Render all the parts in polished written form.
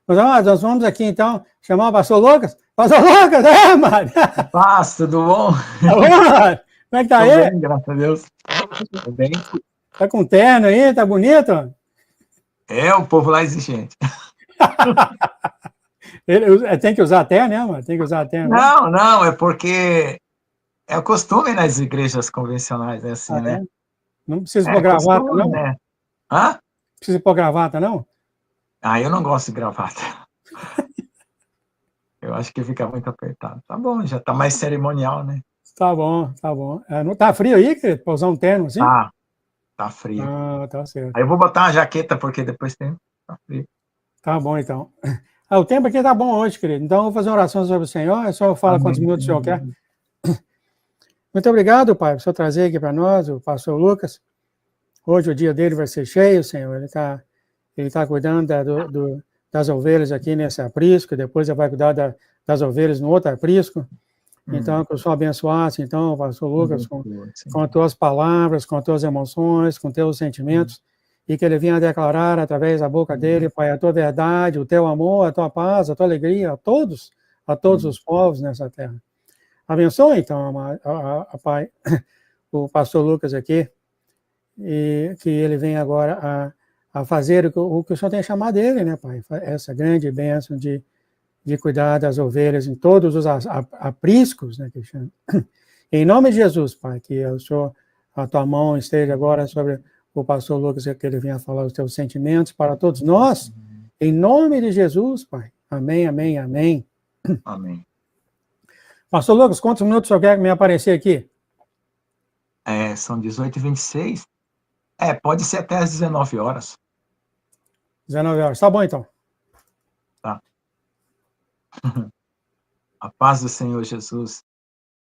Nós vamos aqui, então, chamar o pastor Lucas. Pastor Lucas, mano! Paz, tudo bom? Tá bom, mano? Como é que tá Tô aí? bem, graças a Deus. Tô bem. Tá com terno aí? Tá bonito? O povo lá é exigente. Tem que usar terno, né, mano? Tem que usar terno, né? Não, é porque é o costume nas igrejas convencionais, é assim, né? Não precisa pôr É gravata, costume, não? né? Hã? Não precisa pôr gravata, não? Eu não gosto de gravata. Eu acho que fica muito apertado. Tá bom, já tá mais cerimonial, né? Tá bom, tá bom. Não tá frio aí, querido, pra usar um terno assim? Tá frio. Ah, tá certo. Aí eu vou botar uma jaqueta, porque depois tá frio. Tá bom, então. O tempo aqui tá bom hoje, querido. Então, eu vou fazer uma oração sobre o Senhor. É só fala quantos Amém. minutos o Senhor quer. Muito obrigado, Pai, por o Senhor trazer aqui para nós o pastor Lucas. Hoje o dia dele vai ser cheio, Senhor. Ele tá cuidando das ovelhas aqui nesse aprisco, depois ele vai cuidar das ovelhas no outro aprisco. Então, que o Senhor abençoasse, então, o pastor Lucas, com tuas palavras, com tuas emoções, com teus sentimentos, e que ele venha declarar através da boca dele, Pai, a tua verdade, o teu amor, a tua paz, a tua alegria a todos os povos nessa terra. Abençoe, então, Pai, o pastor Lucas aqui, e que ele venha agora a fazer o que o Senhor tem chamado dele, né, Pai? Essa grande bênção de cuidar das ovelhas em todos os apriscos, né, que chama. Em nome de Jesus, Pai, que o Senhor, a tua mão esteja agora sobre o pastor Lucas, que ele venha falar os teus sentimentos para todos nós, em nome de Jesus, Pai. Amém, amém, amém. Amém. Pastor Lucas, quantos minutos o senhor quer me aparecer aqui? São 18h26. Pode ser até às 19 horas. 19 horas. Tá bom, então. Tá. A paz do Senhor Jesus,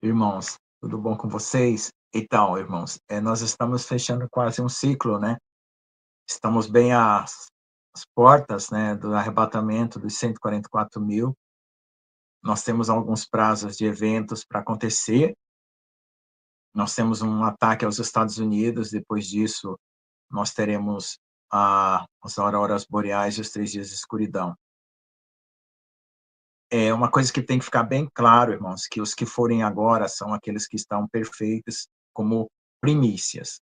irmãos, tudo bom com vocês? Então, irmãos, nós estamos fechando quase um ciclo, né? Estamos bem às portas, né, do arrebatamento dos 144 mil. Nós temos alguns prazos de eventos para acontecer. Nós temos um ataque aos Estados Unidos, depois disso nós teremos as auroras boreais e os 3 dias de escuridão. É uma coisa que tem que ficar bem claro, irmãos, que os que forem agora são aqueles que estão perfeitos como primícias.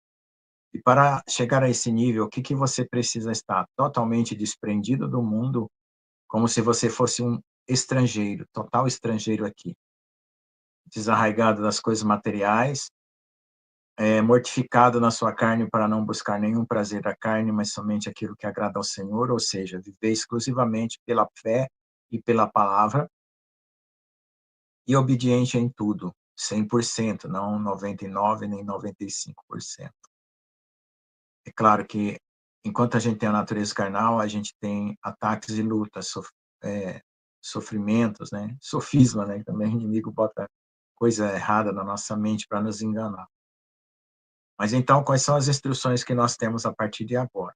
E para chegar a esse nível, o que você precisa estar? Totalmente desprendido do mundo, como se você fosse um estrangeiro, total estrangeiro aqui. Desarraigado das coisas materiais, mortificado na sua carne para não buscar nenhum prazer da carne, mas somente aquilo que agrada ao Senhor, ou seja, viver exclusivamente pela fé e pela palavra, e obediente em tudo, 100%, não 99% nem 95%. É claro que, enquanto a gente tem a natureza carnal, a gente tem ataques e lutas, sofrimentos, né? Sofisma, né? Também o inimigo bota coisa errada na nossa mente para nos enganar. Mas então, quais são as instruções que nós temos a partir de agora?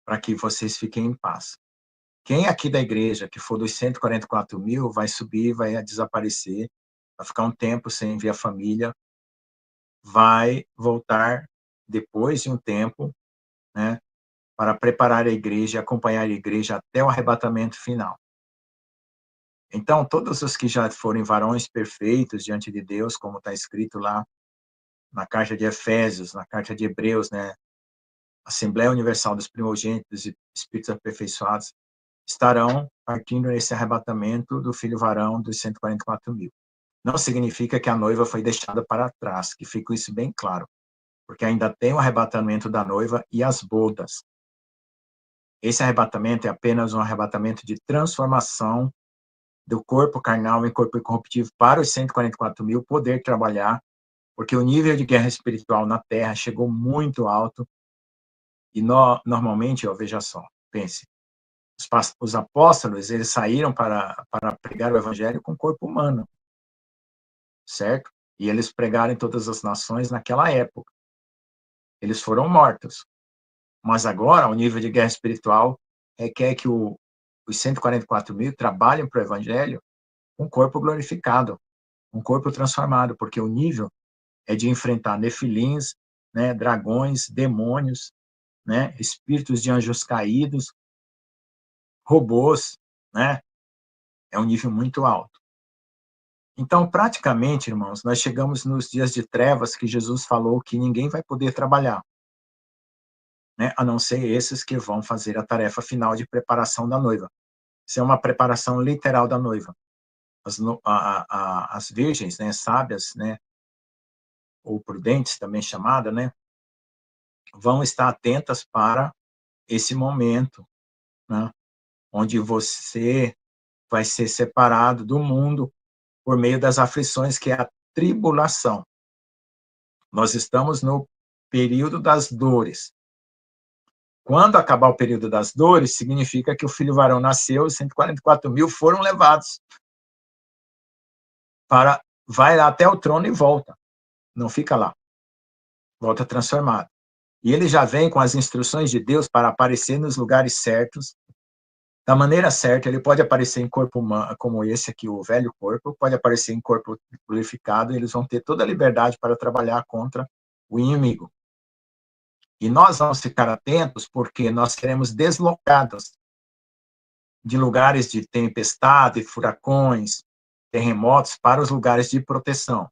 Para que vocês fiquem em paz. Quem aqui da igreja, que for dos 144 mil, vai subir, vai desaparecer, vai ficar um tempo sem ver a família, vai voltar depois de um tempo, né, para preparar a igreja e acompanhar a igreja até o arrebatamento final. Então, todos os que já forem varões perfeitos diante de Deus, como está escrito lá na carta de Efésios, na carta de Hebreus, né, Assembleia Universal dos Primogênitos e Espíritos Aperfeiçoados, estarão partindo nesse arrebatamento do filho varão dos 144 mil. Não significa que a noiva foi deixada para trás, que fique isso bem claro, porque ainda tem o arrebatamento da noiva e as bodas. Esse arrebatamento é apenas um arrebatamento de transformação do corpo carnal em corpo incorruptível para os 144 mil poder trabalhar, porque o nível de guerra espiritual na Terra chegou muito alto e normalmente, veja só, pense, os apóstolos, eles saíram para pregar o evangelho com corpo humano, certo? E eles pregaram em todas as nações naquela época. Eles foram mortos. Mas agora, o nível de guerra espiritual requer que os 144 mil trabalhem para o evangelho com corpo glorificado, um corpo transformado, porque o nível é de enfrentar nefilins, né, dragões, demônios, né, espíritos de anjos caídos, robôs, né? É um nível muito alto. Então, praticamente, irmãos, nós chegamos nos dias de trevas que Jesus falou que ninguém vai poder trabalhar, né? A não ser esses que vão fazer a tarefa final de preparação da noiva. Isso é uma preparação literal da noiva. As virgens, né, sábias, né, ou prudentes, também chamada, né, vão estar atentas para esse momento, né, onde você vai ser separado do mundo por meio das aflições, que é a tribulação. Nós estamos no período das dores. Quando acabar o período das dores, significa que o filho varão nasceu e 144.000 foram levados para... Vai lá até o trono e volta. Não fica lá. Volta transformado. E ele já vem com as instruções de Deus para aparecer nos lugares certos, da maneira certa. Ele pode aparecer em corpo humano, como esse aqui, o velho corpo, pode aparecer em corpo glorificado, e eles vão ter toda a liberdade para trabalhar contra o inimigo. E nós vamos ficar atentos, porque nós seremos deslocados de lugares de tempestade, furacões, terremotos, para os lugares de proteção.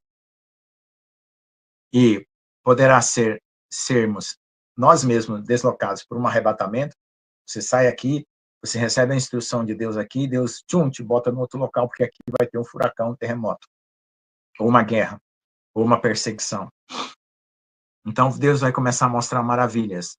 E poderá sermos nós mesmos deslocados por um arrebatamento. Você sai aqui, você recebe a instrução de Deus aqui, Deus te bota no outro local, porque aqui vai ter um furacão, um terremoto, ou uma guerra, ou uma perseguição. Então, Deus vai começar a mostrar maravilhas.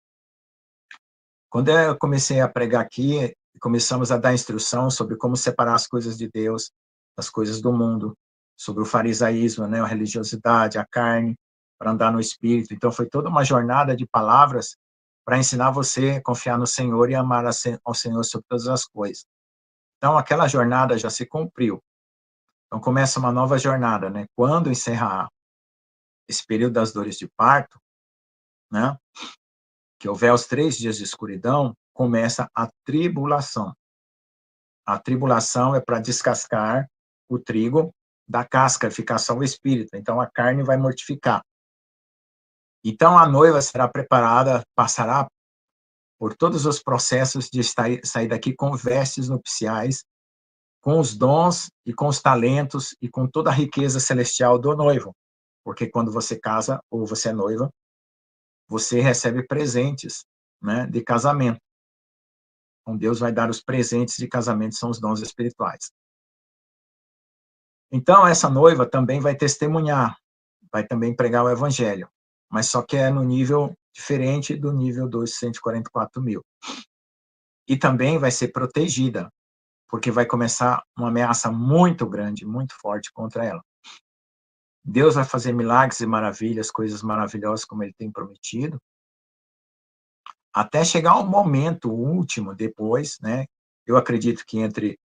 Quando eu comecei a pregar aqui, começamos a dar instrução sobre como separar as coisas de Deus das coisas do mundo, sobre o farisaísmo, né, a religiosidade, a carne, para andar no Espírito. Então, foi toda uma jornada de palavras para ensinar você a confiar no Senhor e amar ao Senhor sobre todas as coisas. Então, aquela jornada já se cumpriu. Então, começa uma nova jornada, né? Quando encerrar esse período das dores de parto, né, que houver os 3 dias de escuridão, começa a tribulação. A tribulação é para descascar o trigo da casca, ficar só o espírito. Então, a carne vai mortificar. Então, a noiva será preparada, passará por todos os processos de sair daqui com vestes nupciais, com os dons e com os talentos e com toda a riqueza celestial do noivo. Porque quando você casa ou você é noiva, você recebe presentes, né, de casamento. Então, Deus vai dar os presentes de casamento, são os dons espirituais. Então, essa noiva também vai testemunhar, vai também pregar o evangelho, mas só que é no nível diferente do nível dos 144.000. E também vai ser protegida, porque vai começar uma ameaça muito grande, muito forte contra ela. Deus vai fazer milagres e maravilhas, coisas maravilhosas, como ele tem prometido, até chegar ao momento último, depois, né? Eu acredito que entre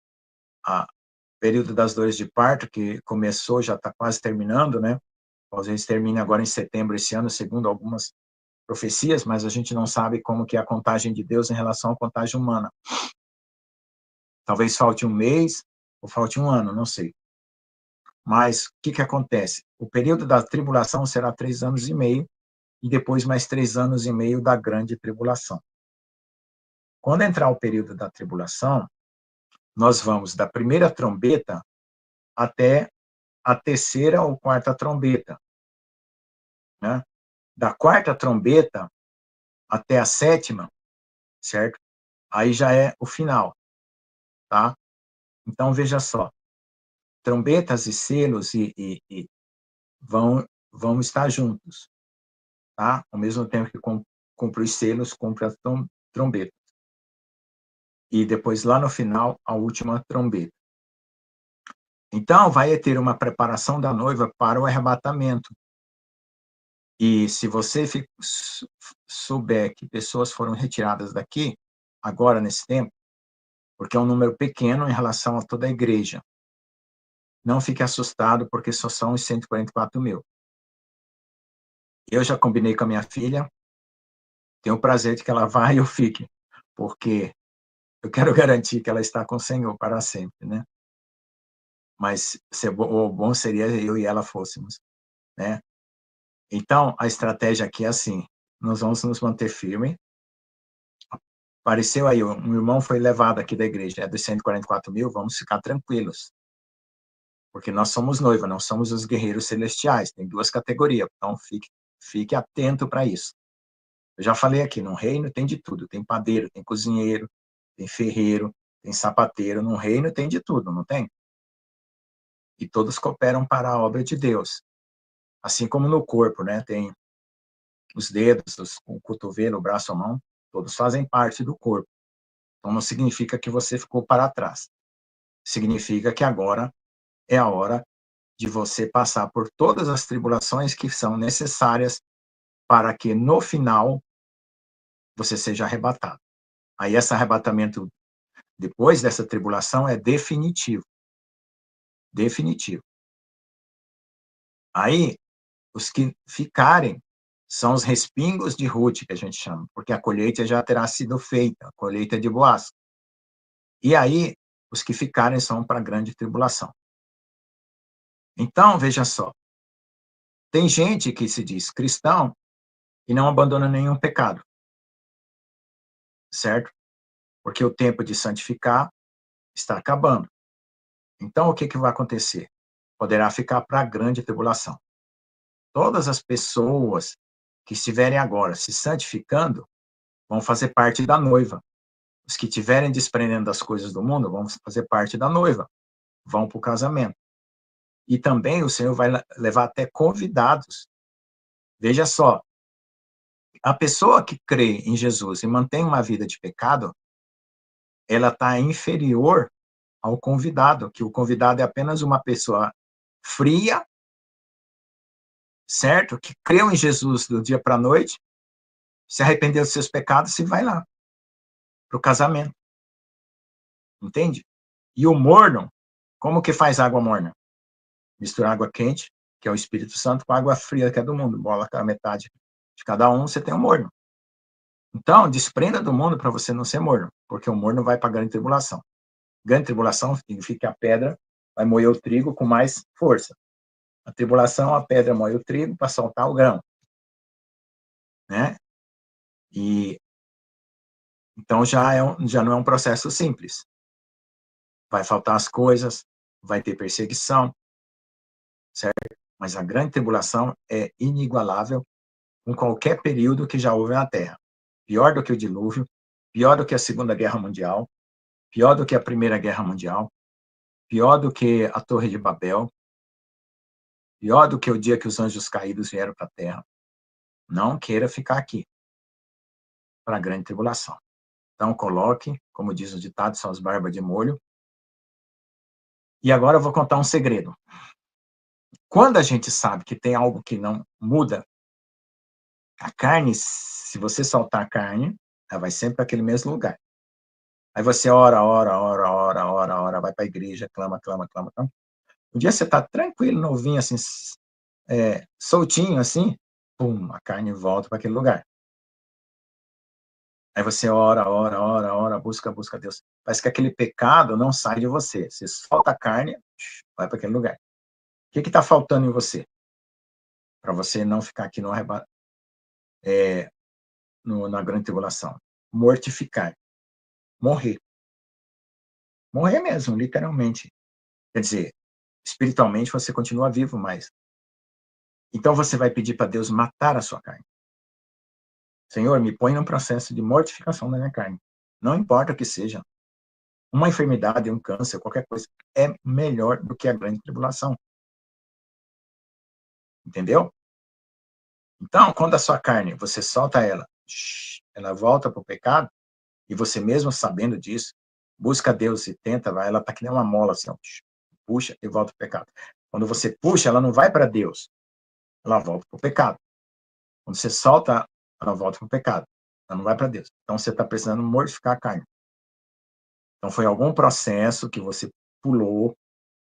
o período das dores de parto, que começou, já está quase terminando, né? Talvez termine agora em setembro esse ano, segundo algumas profecias, mas a gente não sabe como que é a contagem de Deus em relação à contagem humana. Talvez falte um mês, ou falte um ano, não sei. Mas o que acontece? O período da tribulação será 3 anos e meio, e depois mais 3 anos e meio da grande tribulação. Quando entrar o período da tribulação, nós vamos da primeira trombeta até a terceira ou quarta trombeta, né? Da quarta trombeta até a sétima, certo? Aí já é o final, tá? Então, veja só, trombetas e selos vão estar juntos, tá? Ao mesmo tempo que cumpre os selos, cumpre a trombeta. E depois, lá no final, a última trombeta. Então, vai ter uma preparação da noiva para o arrebatamento. E se você souber que pessoas foram retiradas daqui, agora, nesse tempo, porque é um número pequeno em relação a toda a igreja, não fique assustado, porque só são os 144.000. Eu já combinei com a minha filha, tenho o prazer de que ela vá e eu fique, porque eu quero garantir que ela está com o Senhor para sempre, né? Mas o bom seria eu e ela fôssemos, né? Então, a estratégia aqui é assim, nós vamos nos manter firmes, Apareceu aí, um irmão foi levado aqui da igreja, é dos 144 mil, vamos ficar tranquilos. Porque nós somos noiva, não somos os guerreiros celestiais, tem duas categorias, então fique atento para isso. Eu já falei aqui, no reino tem de tudo, tem padeiro, tem cozinheiro, tem ferreiro, tem sapateiro, no reino tem de tudo, não tem? E todos cooperam para a obra de Deus. Assim como no corpo, né? Tem os dedos, o cotovelo, o braço, a mão, todos fazem parte do corpo. Então não significa que você ficou para trás. Significa que agora é a hora de você passar por todas as tribulações que são necessárias para que no final você seja arrebatado. Aí esse arrebatamento depois dessa tribulação é definitivo. Definitivo. Aí os que ficarem são os respingos de Ruth, que a gente chama, porque a colheita já terá sido feita, a colheita de Boaz. E aí, os que ficarem são para a grande tribulação. Então, veja só, tem gente que se diz cristão e não abandona nenhum pecado, certo? Porque o tempo de santificar está acabando. Então, o que vai acontecer? Poderá ficar para a grande tribulação. Todas as pessoas que estiverem agora se santificando vão fazer parte da noiva. Os que estiverem desprendendo das coisas do mundo vão fazer parte da noiva, vão para o casamento. E também o Senhor vai levar até convidados. Veja só, a pessoa que crê em Jesus e mantém uma vida de pecado, ela está inferior ao convidado, que o convidado é apenas uma pessoa fria, certo? Que creu em Jesus do dia para a noite, se arrependeu dos seus pecados e vai lá para o casamento. Entende? E o morno, como que faz água morna? Mistura água quente, que é o Espírito Santo, com água fria, que é do mundo. Bola a metade de cada um, você tem um morno. Então, desprenda do mundo para você não ser morno, porque o morno vai para a grande tribulação. Grande tribulação significa que a pedra vai moer o trigo com mais força. A tribulação, a pedra moe o trigo para soltar o grão. Né? E então já não é um processo simples. Vai faltar as coisas, vai ter perseguição, certo? Mas a grande tribulação é inigualável com qualquer período que já houve na Terra. Pior do que o dilúvio, pior do que a Segunda Guerra Mundial, pior do que a Primeira Guerra Mundial, pior do que a Torre de Babel, pior do que o dia que os anjos caídos vieram para a Terra. Não queira ficar aqui para a grande tribulação. Então, coloque, como diz o ditado, são as barbas de molho. E agora eu vou contar um segredo. Quando a gente sabe que tem algo que não muda, a carne, se você soltar a carne, ela vai sempre para aquele mesmo lugar. Aí você ora, vai para a igreja, clama. Um dia você está tranquilo, novinho, assim, soltinho, assim, pum, a carne volta para aquele lugar. Aí você ora, busca Deus. Parece que aquele pecado não sai de você. Você solta a carne, vai para aquele lugar. O que está faltando em você? Para você não ficar aqui na grande tribulação. Mortificar. Morrer. Morrer mesmo, literalmente. Quer dizer, espiritualmente você continua vivo, mas... Então você vai pedir para Deus matar a sua carne. Senhor, me põe num processo de mortificação da minha carne. Não importa o que seja. Uma enfermidade, um câncer, qualquer coisa, é melhor do que a grande tribulação. Entendeu? Então, quando a sua carne, você solta ela volta para o pecado, e você mesmo sabendo disso, busca Deus e tenta, ela está que nem uma mola assim, ó, puxa e volta para o pecado. Quando você puxa, ela não vai para Deus, ela volta para o pecado. Quando você solta, ela volta para o pecado, ela não vai para Deus. Então você está precisando mortificar a carne. Então foi algum processo que você pulou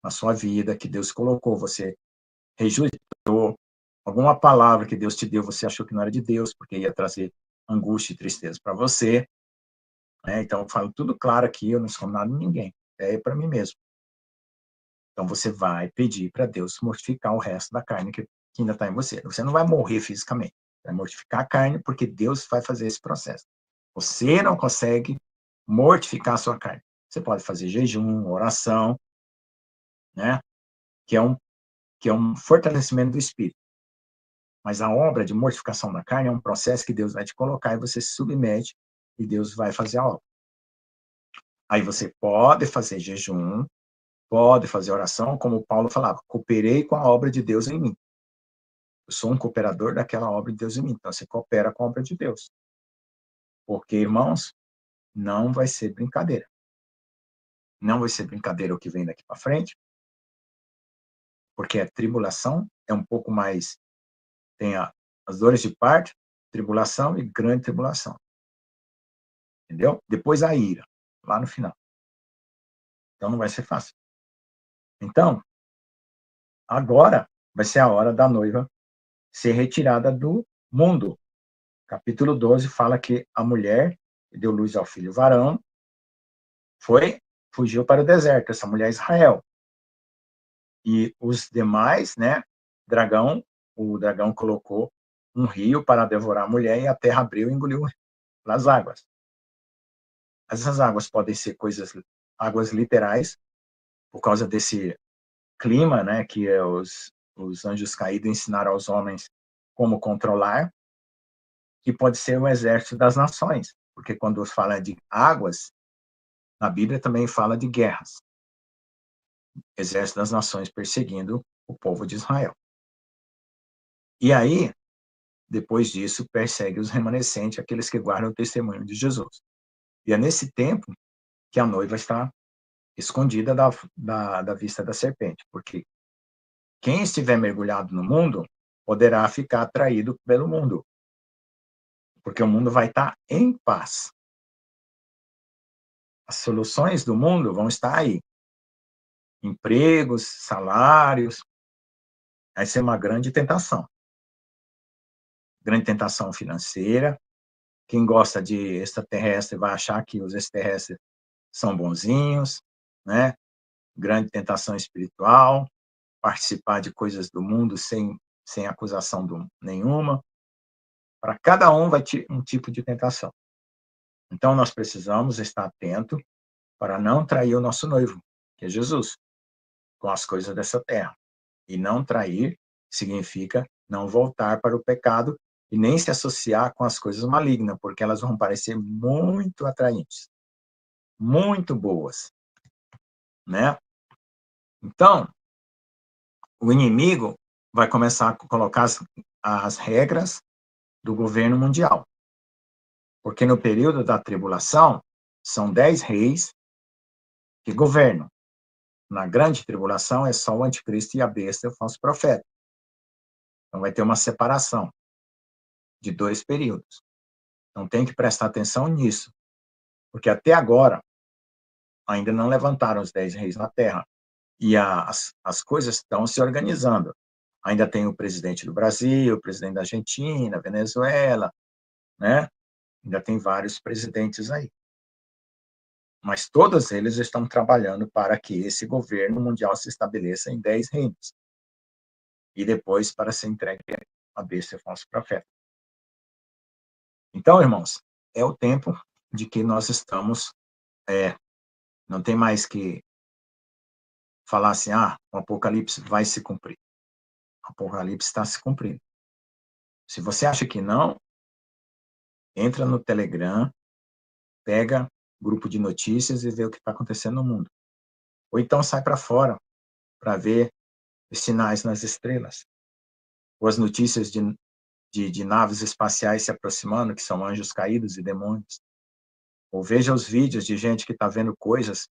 na sua vida, que Deus colocou, você rejeitou, alguma palavra que Deus te deu, você achou que não era de Deus, porque ia trazer angústia e tristeza para você. Então, eu falo tudo claro aqui, eu não escondo nada de ninguém, é para mim mesmo. Então, você vai pedir para Deus mortificar o resto da carne que ainda está em você. Você não vai morrer fisicamente, vai mortificar a carne, porque Deus vai fazer esse processo. Você não consegue mortificar a sua carne. Você pode fazer jejum, oração, né? Que é um fortalecimento do espírito. Mas a obra de mortificação da carne é um processo que Deus vai te colocar e você se submete e Deus vai fazer a obra. Aí você pode fazer jejum, pode fazer oração, como Paulo falava, cooperei com a obra de Deus em mim. Eu sou um cooperador daquela obra de Deus em mim. Então você coopera com a obra de Deus. Porque, irmãos, não vai ser brincadeira. Não vai ser brincadeira o que vem daqui para frente, porque a tribulação é um pouco mais, tem as dores de parto, tribulação e grande tribulação. Entendeu? Depois a ira, lá no final. Então não vai ser fácil. Então, agora vai ser a hora da noiva ser retirada do mundo. Capítulo 12 fala que a mulher que deu luz ao filho varão fugiu para o deserto, essa mulher é Israel. E os demais, né, o dragão colocou um rio para devorar a mulher e a terra abriu e engoliu as águas. Essas águas podem ser águas literais, por causa desse clima, né, que os anjos caídos ensinaram aos homens como controlar, que pode ser o exército das nações, porque quando fala de águas, na Bíblia também fala de guerras. Exército das nações perseguindo o povo de Israel. E aí, depois disso, persegue os remanescentes, aqueles que guardam o testemunho de Jesus. E é nesse tempo que a noiva está escondida da vista da serpente, porque quem estiver mergulhado no mundo poderá ficar atraído pelo mundo, porque o mundo vai estar em paz. As soluções do mundo vão estar aí. Empregos, salários, vai ser uma grande tentação. Grande tentação financeira. Quem gosta de extraterrestre vai achar que os extraterrestres são bonzinhos, né? Grande tentação espiritual, participar de coisas do mundo sem acusação nenhuma. Para cada um vai ter um tipo de tentação. Então, nós precisamos estar atento para não trair o nosso noivo, que é Jesus, com as coisas dessa terra. E não trair significa não voltar para o pecado e nem se associar com as coisas malignas, porque elas vão parecer muito atraentes, muito boas, né? Então, o inimigo vai começar a colocar as regras do governo mundial. Porque no período da tribulação, são 10 reis que governam. Na grande tribulação é só o anticristo e a besta, o falso profeta. Então vai ter uma separação de 2 períodos. Então tem que prestar atenção nisso. Porque até agora, ainda não levantaram os 10 reis na terra. E as coisas estão se organizando. Ainda tem o presidente do Brasil, o presidente da Argentina, Venezuela, né? Ainda tem vários presidentes aí. Mas todos eles estão trabalhando para que esse governo mundial se estabeleça em 10 reinos. E depois para ser entregue a besta e ao falso profeta. Então, irmãos, é o tempo de que nós estamos, não tem mais que falar assim, o Apocalipse vai se cumprir. O Apocalipse está se cumprindo. Se você acha que não, entra no Telegram, pega grupo de notícias e vê o que está acontecendo no mundo. Ou então sai para fora para ver os sinais nas estrelas. Ou as notícias de naves espaciais se aproximando, que são anjos caídos e demônios. Ou veja os vídeos de gente que está vendo coisas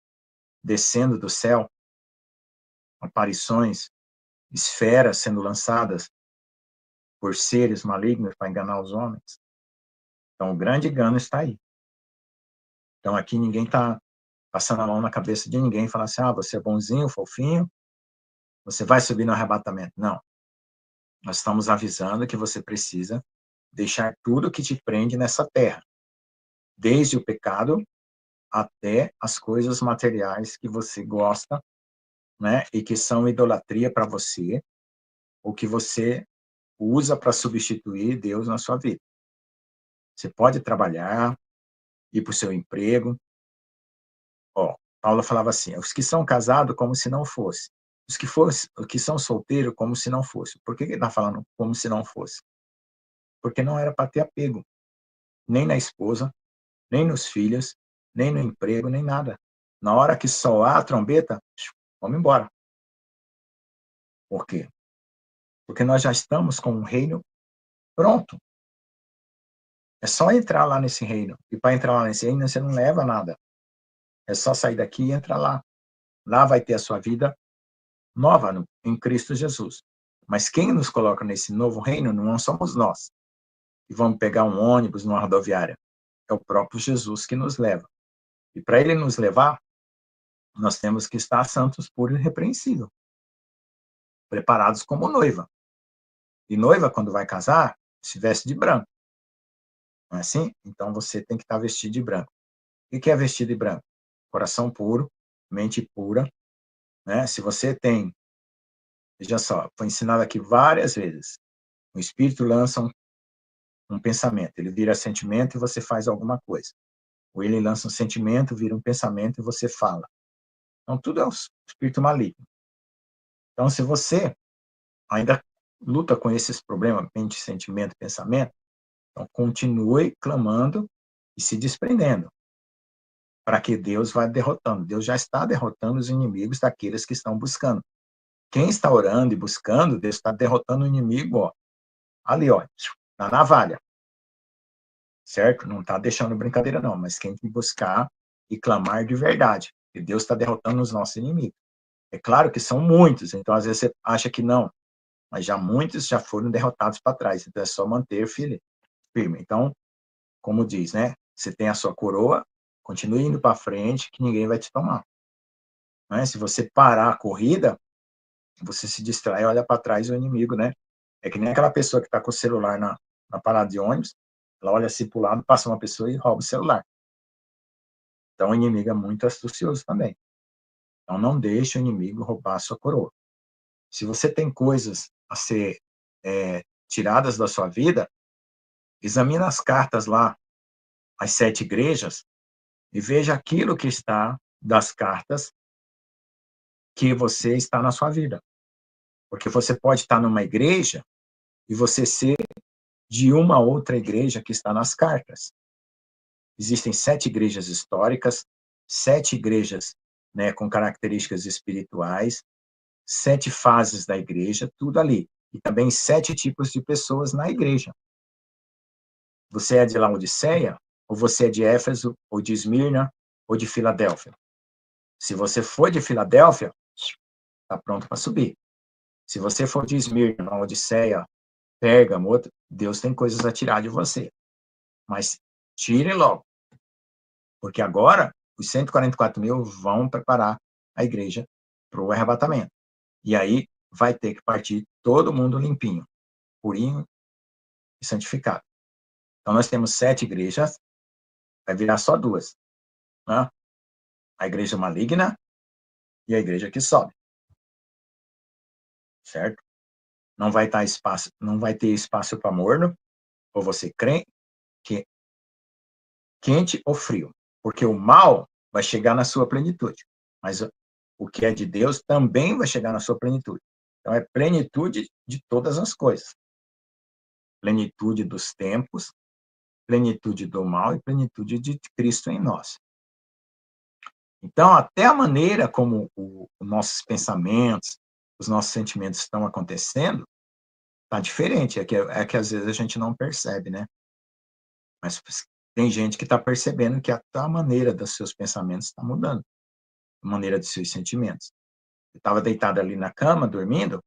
descendo do céu, aparições, esferas sendo lançadas por seres malignos para enganar os homens. Então, o grande engano está aí. Então, aqui ninguém está passando a mão na cabeça de ninguém e falar assim, você é bonzinho, fofinho, você vai subir no arrebatamento. Não. Nós estamos avisando que você precisa deixar tudo que te prende nessa terra, desde o pecado até as coisas materiais que você gosta, né, e que são idolatria para você, ou que você usa para substituir Deus na sua vida. Você pode trabalhar, ir para o seu emprego. Ó, Paulo falava assim, os que são casados como se não fosse. Os que são solteiros como se não fosse. Por que ele está falando como se não fosse? Porque não era para ter apego, nem na esposa, nem nos filhos, nem no emprego, nem nada. Na hora que soar a trombeta, vamos embora. Por quê? Porque nós já estamos com o reino pronto. É só entrar lá nesse reino. E para entrar lá nesse reino, você não leva nada. É só sair daqui e entrar lá. Lá vai ter a sua vida nova em Cristo Jesus. Mas quem nos coloca nesse novo reino não somos nós. E vamos pegar um ônibus numa rodoviária. É o próprio Jesus que nos leva. E para ele nos levar, nós temos que estar santos, puros e irrepreensíveis. Preparados como noiva. E noiva, quando vai casar, se veste de branco. Não é assim? Então você tem que estar vestido de branco. O que é vestido de branco? Coração puro, mente pura. Né? Se você tem, veja só, foi ensinado aqui várias vezes. O Espírito lança um pensamento, ele vira sentimento e você faz alguma coisa. Ou ele lança um sentimento, vira um pensamento e você fala. Então, tudo é o espírito maligno. Então, se você ainda luta com esses problemas, mente, sentimento, pensamento, então continue clamando e se desprendendo, para que Deus vá derrotando. Deus já está derrotando os inimigos daqueles que estão buscando. Quem está orando e buscando, Deus está derrotando o inimigo, ó, ali, ó, na navalha. Certo? Não está deixando brincadeira, não, mas quem tem que buscar e clamar de verdade, que Deus está derrotando os nossos inimigos. É claro que são muitos, então às vezes você acha que não, mas já muitos já foram derrotados para trás, então é só manter firme. Então, como diz, né? Você tem a sua coroa, continue indo para frente, que ninguém vai te tomar. Né? Se você parar a corrida, você se distrai, olha para trás o inimigo, né? É que nem aquela pessoa que está com o celular na parada de ônibus, ela olha assim para o lado, passa uma pessoa e rouba o celular. Então, o inimigo é muito astucioso também. Então, não deixe o inimigo roubar a sua coroa. Se você tem coisas a ser tiradas da sua vida, examine as cartas lá, as 7 igrejas, e veja aquilo que está das cartas que você está na sua vida. Porque você pode estar numa igreja e você ser de uma outra igreja que está nas cartas. Existem 7 igrejas históricas, 7 igrejas, né, com características espirituais, 7 fases da igreja, tudo ali. E também 7 tipos de pessoas na igreja. Você é de Laodiceia, ou você é de Éfeso, ou de Esmirna, ou de Filadélfia. Se você for de Filadélfia, está pronto para subir. Se você for de Esmirna, Laodiceia, Pérgamo, Deus tem coisas a tirar de você. Mas tire logo. Porque agora, os 144 mil vão preparar a igreja para o arrebatamento. E aí vai ter que partir todo mundo limpinho, purinho e santificado. Então, nós temos 7 igrejas, vai virar só 2. Né? A igreja maligna e a igreja que sobe. Certo? Não vai ter espaço para morno, ou você crê que quente ou frio. Porque o mal vai chegar na sua plenitude. Mas o que é de Deus também vai chegar na sua plenitude. Então, é plenitude de todas as coisas. Plenitude dos tempos, plenitude do mal e plenitude de Cristo em nós. Então, até a maneira como os nossos pensamentos, os nossos sentimentos estão acontecendo, está diferente. É que às vezes a gente não percebe, né? Mas tem gente que está percebendo que até a maneira dos seus pensamentos está mudando, a maneira dos seus sentimentos. Eu estava deitado ali na cama, dormindo,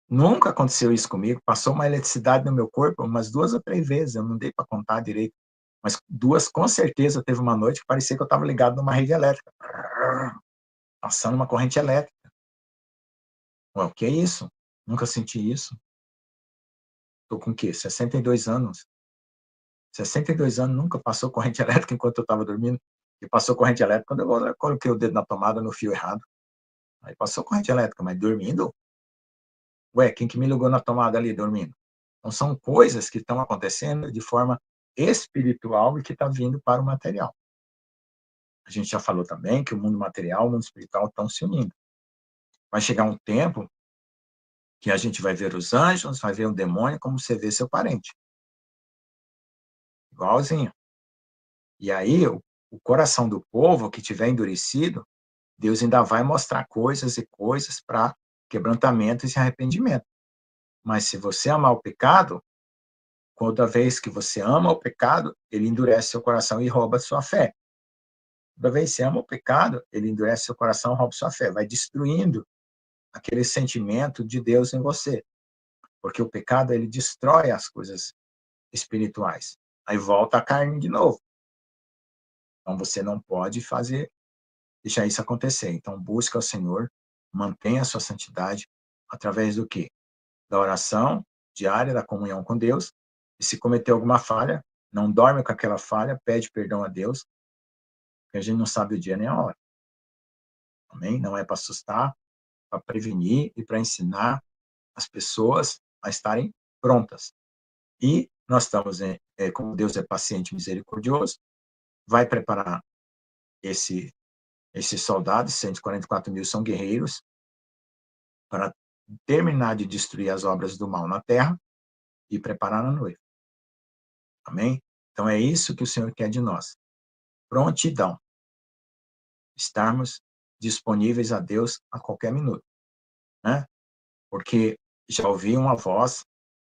nunca aconteceu isso comigo, passou uma eletricidade no meu corpo umas 2 ou 3 vezes, eu não dei para contar direito, mas 2 com certeza teve uma noite que parecia que eu estava ligado numa rede elétrica, passando uma corrente elétrica. Ué, o que é isso? Nunca senti isso. Estou com o quê? 62 anos. 62 anos, nunca passou corrente elétrica enquanto eu estava dormindo. E passou corrente elétrica quando eu coloquei o dedo na tomada no fio errado. Aí passou corrente elétrica, mas dormindo? Ué, quem que me ligou na tomada ali dormindo? Então, são coisas que estão acontecendo de forma espiritual e que está vindo para o material. A gente já falou também que o mundo material e o mundo espiritual estão se unindo. Vai chegar um tempo que a gente vai ver os anjos, vai ver um demônio como você vê seu parente. Igualzinho. E aí, o coração do povo que tiver endurecido, Deus ainda vai mostrar coisas e coisas para quebrantamentos e arrependimento. Mas se você amar o pecado, toda vez que você ama o pecado, ele endurece seu coração e rouba sua fé. Toda vez que você ama o pecado, ele endurece seu coração e rouba sua fé. Vai destruindo aquele sentimento de Deus em você. Porque o pecado, ele destrói as coisas espirituais. Aí volta a carne de novo. Então você não pode deixar isso acontecer. Então busca o Senhor, mantenha a sua santidade através do quê? Da oração diária, da comunhão com Deus. E se cometer alguma falha, não dorme com aquela falha, pede perdão a Deus, porque a gente não sabe o dia nem a hora. Amém? Não é para assustar, para prevenir e para ensinar as pessoas a estarem prontas. E nós estamos, como Deus é paciente e misericordioso, vai preparar esses soldados, 144 mil são guerreiros, para terminar de destruir as obras do mal na terra e preparar a noiva. Amém? Então é isso que o Senhor quer de nós. Prontidão. Estarmos disponíveis a Deus a qualquer minuto, né? Porque já ouvi uma voz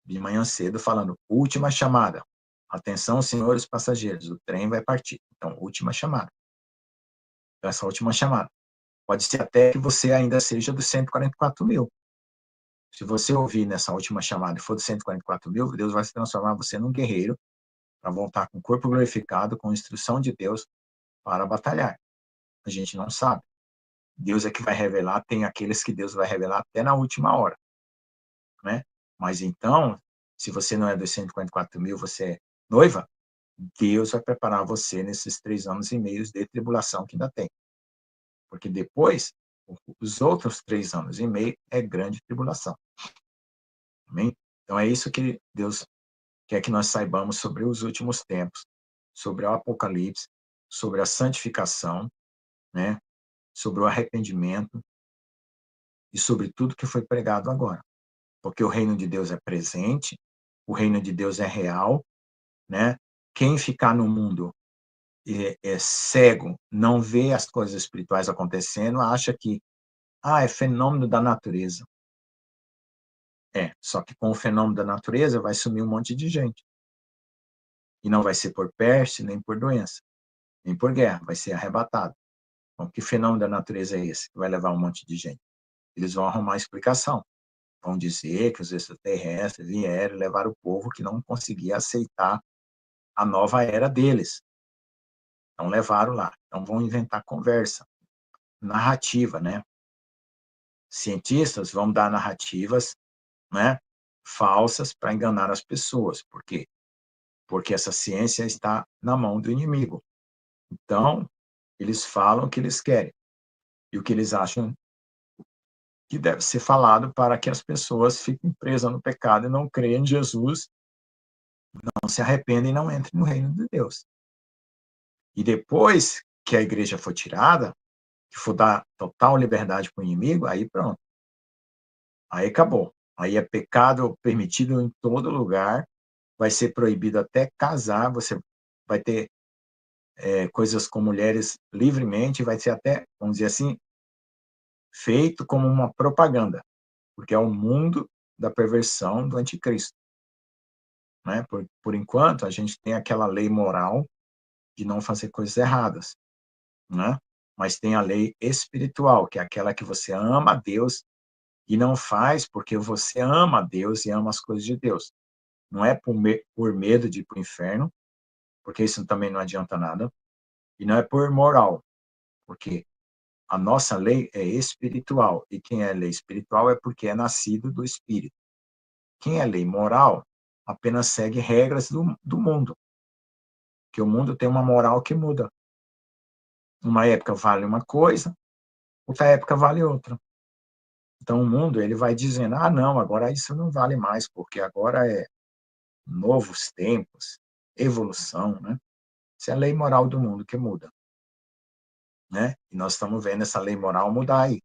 de manhã cedo falando, última chamada. Atenção, senhores passageiros, o trem vai partir. Então, última chamada. Então, essa última chamada. Pode ser até que você ainda seja dos 144 mil. Se você ouvir nessa última chamada e for dos 144 mil, Deus vai transformar você num guerreiro para voltar com o corpo glorificado, com instrução de Deus para batalhar. A gente não sabe. Deus é que vai revelar, tem aqueles que Deus vai revelar até na última hora, né? Mas então, se você não é dos 144 mil, você é noiva, Deus vai preparar você nesses 3 anos e meio de tribulação que ainda tem. Porque depois, os outros 3 anos e meio é grande tribulação. Amém? Então é isso que Deus quer que nós saibamos sobre os últimos tempos, sobre o Apocalipse, sobre a santificação, né? Sobre o arrependimento e sobre tudo que foi pregado agora. Porque o reino de Deus é presente, o reino de Deus é real, né? Quem ficar no mundo é cego, não vê as coisas espirituais acontecendo, acha que é fenômeno da natureza. Só que com o fenômeno da natureza vai sumir um monte de gente. E não vai ser por peste, nem por doença, nem por guerra, vai ser arrebatado. Então, que fenômeno da natureza é esse que vai levar um monte de gente? Eles vão arrumar explicação. Vão dizer que os extraterrestres vieram e levaram o povo que não conseguia aceitar a nova era deles. Então, levaram lá. Então, vão inventar conversa, narrativa, né? Cientistas vão dar narrativas, né, falsas para enganar as pessoas. Por quê? Porque essa ciência está na mão do inimigo. Então, eles falam o que eles querem e o que eles acham que deve ser falado para que as pessoas fiquem presas no pecado e não creem em Jesus, não se arrependem e não entrem no reino de Deus. E depois que a igreja for tirada, que for dar total liberdade para o inimigo, aí pronto. Aí acabou. Aí é pecado permitido em todo lugar, vai ser proibido até casar, você vai ter coisas com mulheres livremente, vai ser até, vamos dizer assim, feito como uma propaganda, porque é o mundo da perversão do anticristo. Né? Por enquanto, a gente tem aquela lei moral de não fazer coisas erradas, né? Mas tem a lei espiritual, que é aquela que você ama a Deus e não faz porque você ama a Deus e ama as coisas de Deus. Não é por medo de ir para o inferno, porque isso também não adianta nada, e não é por moral, porque a nossa lei é espiritual, e quem é lei espiritual é porque é nascido do Espírito. Quem é lei moral apenas segue regras do mundo, que o mundo tem uma moral que muda. Uma época vale uma coisa, outra época vale outra. Então o mundo ele vai dizendo, não, agora isso não vale mais, porque agora é novos tempos, evolução, né? Isso é a lei moral do mundo que muda, né? E nós estamos vendo essa lei moral mudar aí.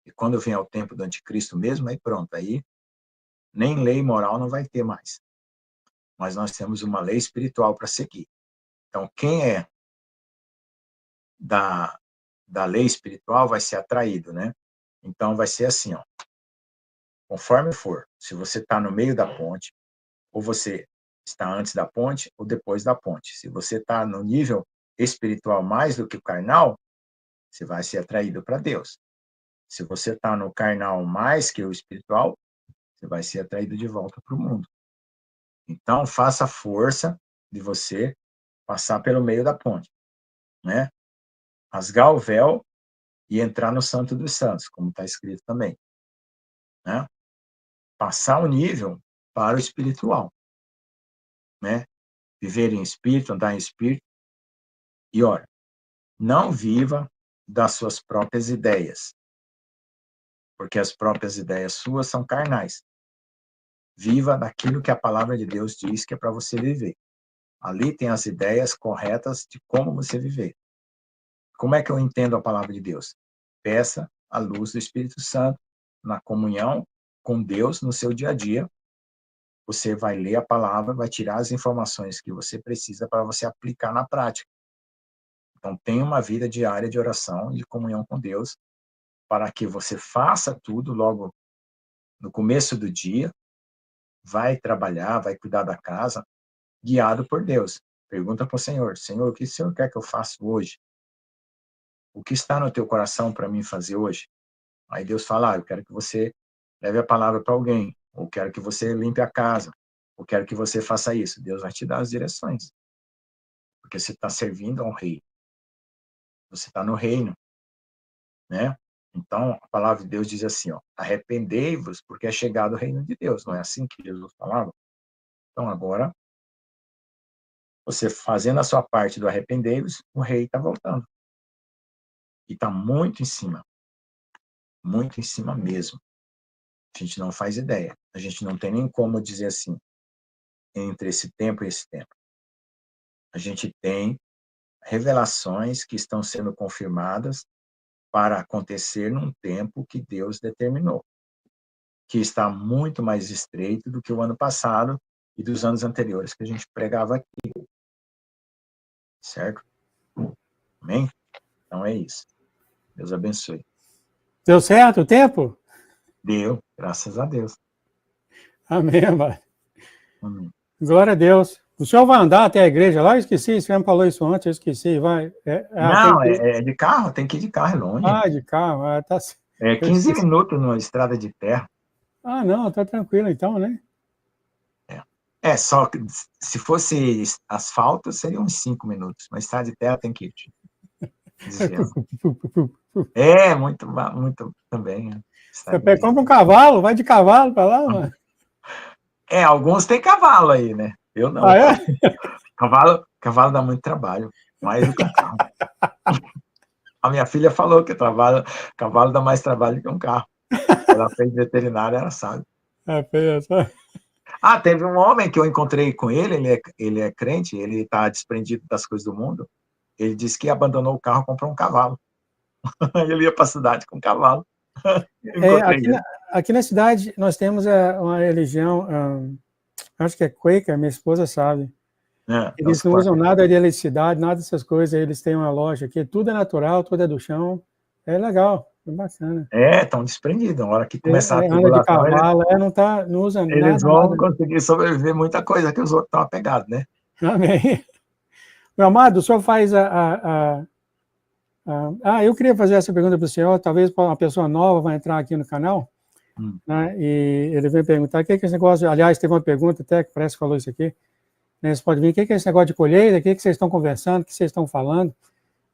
E quando vier o tempo do anticristo mesmo, aí pronto, aí nem lei moral não vai ter mais. Mas nós temos uma lei espiritual para seguir. Então, quem é da lei espiritual vai ser atraído, né? Então, vai ser assim, ó. Conforme for, se você está no meio da ponte, ou você está antes da ponte, ou depois da ponte. Se você está no nível espiritual mais do que o carnal, você vai ser atraído para Deus. Se você está no carnal mais que o espiritual, você vai ser atraído de volta para o mundo. Então, faça força de você passar pelo meio da ponte, né? Rasgar o véu e entrar no Santo dos Santos, como está escrito também, né? Passar o nível para o espiritual, né? Viver em espírito, andar em espírito. E olha, não viva das suas próprias ideias, porque as próprias ideias suas são carnais. Viva daquilo que a palavra de Deus diz que é para você viver. Ali tem as ideias corretas de como você viver. Como é que eu entendo a palavra de Deus? Peça a luz do Espírito Santo na comunhão com Deus no seu dia a dia. Você vai ler a palavra, vai tirar as informações que você precisa para você aplicar na prática. Então, tenha uma vida diária de oração e de comunhão com Deus, para que você faça tudo logo no começo do dia, vai trabalhar, vai cuidar da casa, guiado por Deus. Pergunta para o Senhor, Senhor, o que o Senhor quer que eu faça hoje? O que está no teu coração para mim fazer hoje? Aí Deus fala, eu quero que você leve a palavra para alguém, ou quero que você limpe a casa, ou quero que você faça isso. Deus vai te dar as direções, porque você está servindo a um rei. Você está no reino, né? Então, a palavra de Deus diz assim, ó, arrependei-vos, porque é chegado o reino de Deus. Não é assim que Jesus falava? Então, agora, você fazendo a sua parte do arrependei-vos, o rei está voltando. E está muito em cima mesmo. A gente não faz ideia. A gente não tem nem como dizer assim, entre esse tempo e esse tempo. A gente tem revelações que estão sendo confirmadas para acontecer num tempo que Deus determinou, que está muito mais estreito do que o ano passado e dos anos anteriores que a gente pregava aqui. Certo? Amém? Então é isso. Deus abençoe. Deu certo o tempo? Deu, graças a Deus. Amém, amado. Amém. Glória a Deus. O senhor vai andar até a igreja lá? Eu esqueci, você me falou isso ontem, eu esqueci. Vai. Não, é de carro, tem que ir de carro, é longe. De carro, tá. É 15 minutos numa estrada de terra. Não, tá tranquilo então, né? Só que se fosse asfalto, seria uns 5 minutos, mas estrada de terra tem que ir desviando. Muito, muito também. Você compra um cavalo, vai de cavalo para lá, mano. Alguns têm cavalo aí, né? Eu não. É? Cavalo dá muito trabalho, mais do que um carro. A minha filha falou que cavalo dá mais trabalho que um carro. Ela fez veterinária, ela sabe. Teve um homem que eu encontrei com ele é crente, ele está desprendido das coisas do mundo. Ele disse que abandonou o carro e comprou um cavalo. Ele ia para a cidade com um cavalo. Aqui na cidade nós temos uma religião, acho que é Quaker, minha esposa sabe. Eles não usam nada de eletricidade, nada dessas coisas. Eles têm uma loja aqui, tudo é natural, tudo é do chão. É legal, é bacana. Estão desprendidos. Na hora que começar a anda de tribulação, cavalo, não usa nada. Eles vão conseguir sobreviver muita coisa que os outros estão apegados, né? Amém. Meu amado, o senhor faz eu queria fazer essa pergunta para o senhor, talvez uma pessoa nova vai entrar aqui no canal, né, e ele vem perguntar, o que é esse negócio, aliás, teve uma pergunta até, que parece que falou isso aqui, né, você pode vir, o que é esse negócio de colheita, o que vocês estão conversando, o que vocês estão falando,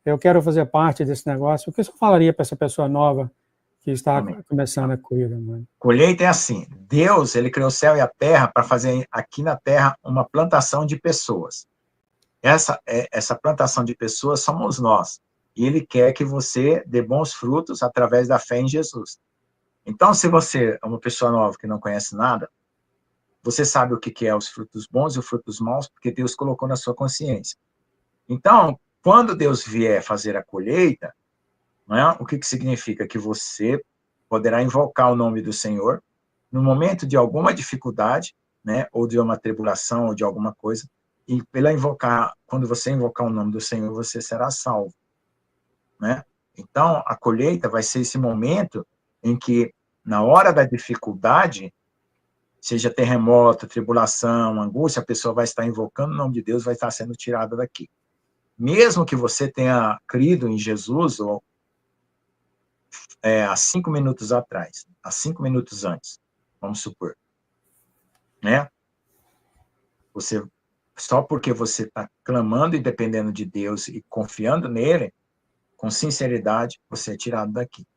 eu quero fazer parte desse negócio, o que você falaria para essa pessoa nova que está começando a colher? Colheita é assim, Deus, ele criou o céu e a terra para fazer aqui na terra uma plantação de pessoas. Essa plantação de pessoas somos nós. E ele quer que você dê bons frutos através da fé em Jesus. Então, se você é uma pessoa nova que não conhece nada, Você sabe o que é os frutos bons e os frutos maus, porque Deus colocou na sua consciência. Então, quando Deus vier fazer a colheita, não é? O que significa? Que você poderá invocar o nome do Senhor no momento de alguma dificuldade, né? Ou de uma tribulação, ou de alguma coisa, e quando você invocar o nome do Senhor, você será salvo, né? Então, a colheita vai ser esse momento em que, na hora da dificuldade, seja terremoto, tribulação, angústia, a pessoa vai estar invocando o nome de Deus, vai estar sendo tirada daqui. Mesmo que você tenha crido em Jesus, ou há 5 minutos atrás, há 5 minutos antes, vamos supor, né? Só porque você está clamando e dependendo de Deus e confiando nele, com sinceridade, você é tirado daqui.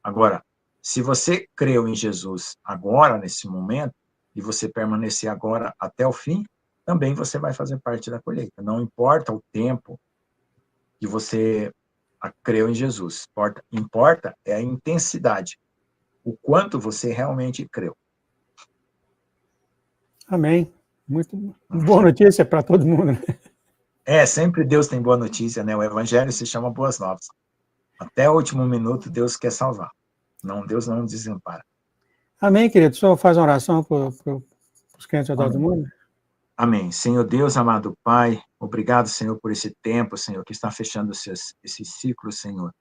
Agora, se você creu em Jesus agora, nesse momento, e você permanecer agora até o fim, também você vai fazer parte da colheita. Não importa o tempo que você creu em Jesus. Importa é a intensidade, o quanto você realmente creu. Amém. Muito boa notícia para todo mundo, né? Sempre Deus tem boa notícia, né? O evangelho se chama Boas Novas. Até o último minuto, Deus quer salvar. Não, Deus não desampara. Amém, querido. O senhor faz uma oração para os crentes ao redor do mundo? Amém. Senhor Deus, amado Pai, obrigado, Senhor, por esse tempo, Senhor, que está fechando esse ciclo, Senhor.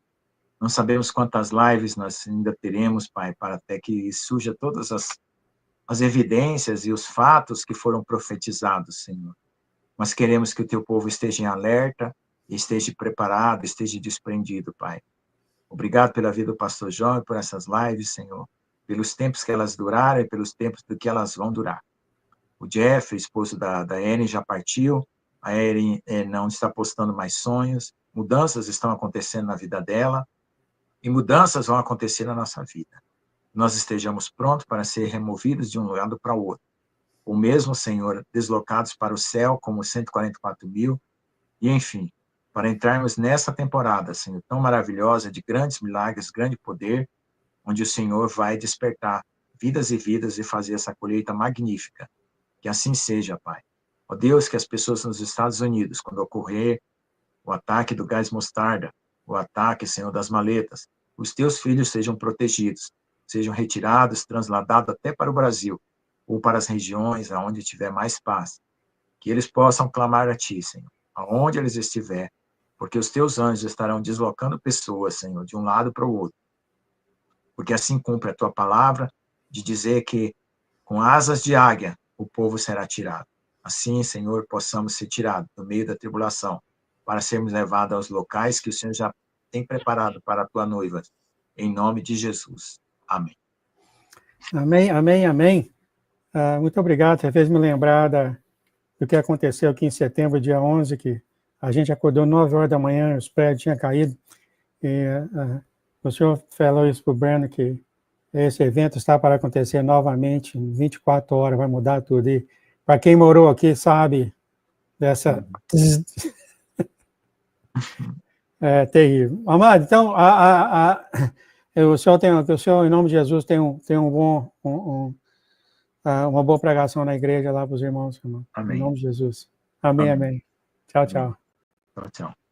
Não sabemos quantas lives nós ainda teremos, Pai, para até que surja todas as evidências e os fatos que foram profetizados, Senhor. Mas queremos que o teu povo esteja em alerta, esteja preparado, esteja desprendido, Pai. Obrigado pela vida do pastor João e por essas lives, Senhor, pelos tempos que elas duraram e pelos tempos do que elas vão durar. O Jeff, esposo da Erin, já partiu, a Erin não está postando mais sonhos, mudanças estão acontecendo na vida dela e mudanças vão acontecer na nossa vida. Nós estejamos prontos para ser removidos de um lado para o outro. O mesmo, Senhor, deslocados para o céu como 144.000, e enfim, para entrarmos nessa temporada, Senhor, tão maravilhosa, de grandes milagres, grande poder, onde o Senhor vai despertar vidas e vidas e fazer essa colheita magnífica. Que assim seja, Pai. Ó Deus, que as pessoas nos Estados Unidos, quando ocorrer o ataque do gás mostarda, o ataque, Senhor, das maletas, os teus filhos sejam protegidos, sejam retirados, transladados até para o Brasil, ou para as regiões aonde tiver mais paz. Que eles possam clamar a Ti, Senhor, aonde eles estiverem, porque os teus anjos estarão deslocando pessoas, Senhor, de um lado para o outro. Porque assim cumpre a Tua palavra de dizer que com asas de águia o povo será tirado. Assim, Senhor, possamos ser tirados do meio da tribulação, para sermos levados aos locais que o Senhor já tem preparado para a Tua noiva. Em nome de Jesus. Amém. Amém, amém, amém. Muito obrigado, você fez me lembrar do que aconteceu aqui em setembro, dia 11, que a gente acordou 9 horas da manhã, os prédios tinham caído, e o senhor falou isso para o Breno, que esse evento está para acontecer novamente, em 24 horas, vai mudar tudo. E para quem morou aqui sabe dessa... É terrível. Amado, então, o senhor, em nome de Jesus, tem um bom... uma boa pregação na igreja lá para os irmãos, irmão. Amém. Em nome de Jesus. Amém, amém. Tchau, tchau. Tchau, tchau.